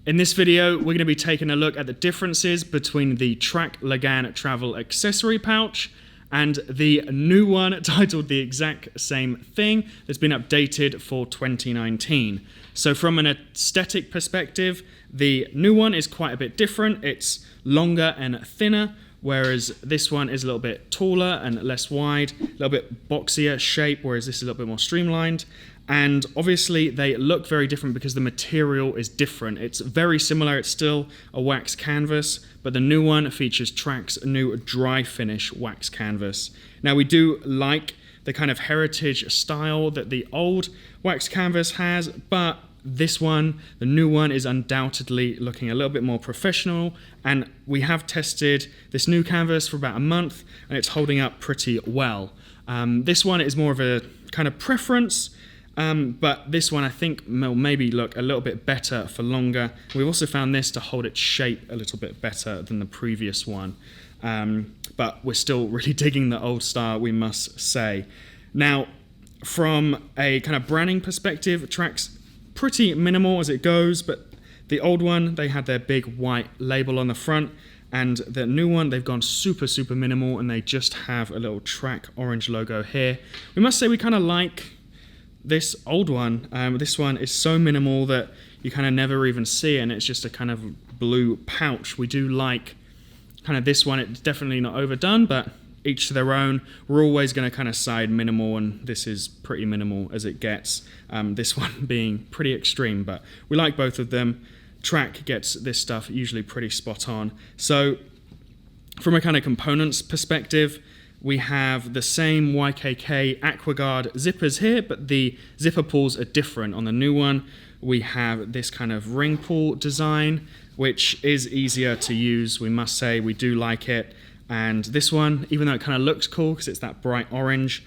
In this video, we're going to be taking a look at the differences between the Trakke Laggan travel accessory pouch and the new one titled the exact same thing that's been updated for 2019. So from an aesthetic perspective, the new one is quite a bit different. It's longer and thinner, whereas this one is a little bit taller and less wide, a little bit boxier shape, whereas this is a little bit more streamlined. And obviously they look very different because the material is different. It's very similar, it's still a wax canvas, but the new one features Trakke's new dry finish wax canvas. Now we do like the kind of heritage style that the old wax canvas has, but this one, the new one, is undoubtedly looking a little bit more professional, and we have tested this new canvas for about a month and it's holding up pretty well. This one is more of a kind of preference, but this one I think will maybe look a little bit better for longer. We've also found this to hold its shape a little bit better than the previous one, but we're still really digging the old style, we must say. Now, from a kind of branding perspective, Trakke's pretty minimal as it goes, but the old one, they had their big white label on the front, and the new one, they've gone super minimal, and they just have a little Trakke orange logo here. We must say we kind of like this old one. This one is so minimal that you kind of never even see it, and it's just a kind of blue pouch. We do like kind of this one. It's definitely not overdone, but each to their own. We're always going to kind of side minimal, and this is pretty minimal as it gets. This one being pretty extreme, but we like both of them. Trakke gets this stuff usually pretty spot on. So from a kind of components perspective, we have the same YKK AquaGuard zippers here, but the zipper pulls are different. On the new one, we have this kind of ring pull design, which is easier to use. We must say we do like it. And this one, even though it kind of looks cool because it's that bright orange,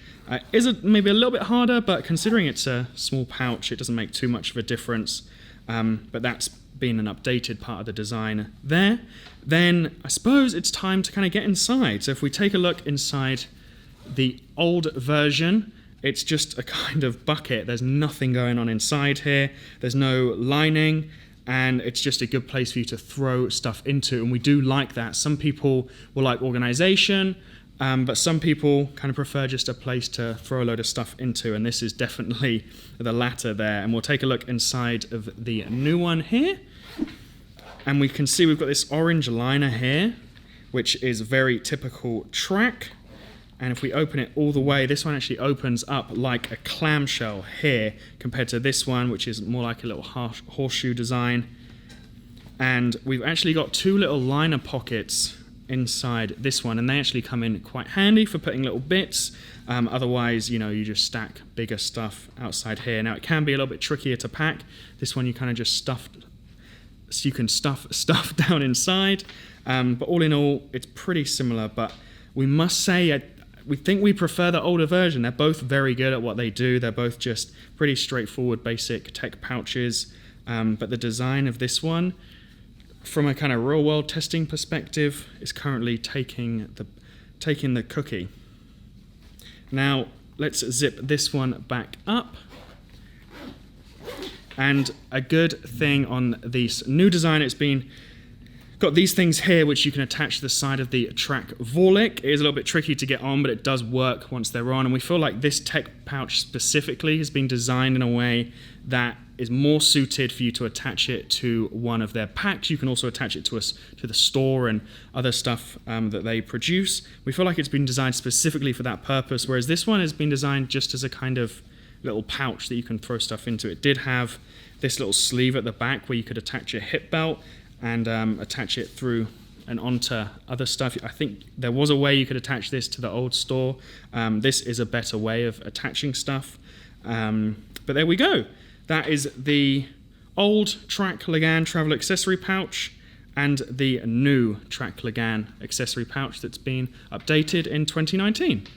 is maybe a little bit harder, but considering it's a small pouch, it doesn't make too much of a difference. But that's been an updated part of the design there. Then I suppose it's time to kind of get inside. So if we take a look inside the old version, it's just a kind of bucket. There's nothing going on inside here. There's no lining, and it's just a good place for you to throw stuff into, and we do like that. Some people will like organization, but some people kind of prefer just a place to throw a load of stuff into, and this is definitely the latter there. And we'll take a look inside of the new one here, and we can see we've got this orange liner here, which is very typical Trakke. And if we open it all the way, this one actually opens up like a clamshell here compared to this one, which is more like a little horseshoe design. And we've actually got two little liner pockets inside this one, and they actually come in quite handy for putting little bits. Otherwise, you know, you just stack bigger stuff outside here. Now, it can be a little bit trickier to pack. This one you kind of just stuff, so you can stuff stuff down inside. But all in all, it's pretty similar, but we must say we think we prefer the older version. They're both very good at what they do. They're both just pretty straightforward, basic tech pouches. But the design of this one, from a kind of real-world testing perspective, is currently taking the cookie. Now, let's zip this one back up. And a good thing on this new design, it's been got these things here which you can attach to the side of the Trakke Vorlik. It is a little bit tricky to get on, but it does work once they're on, and we feel like this tech pouch specifically has been designed in a way that is more suited for you to attach it to one of their packs. You can also attach it to the store and other stuff that they produce. We feel like it's been designed specifically for that purpose, whereas this one has been designed just as a kind of little pouch that you can throw stuff into. It did have this little sleeve at the back where you could attach your hip belt and attach it through and onto other stuff. I think there was a way you could attach this to the old store. This is a better way of attaching stuff. But there we go. That is the old Trakke Laggan travel accessory pouch and the new Trakke Laggan accessory pouch that's been updated in 2019.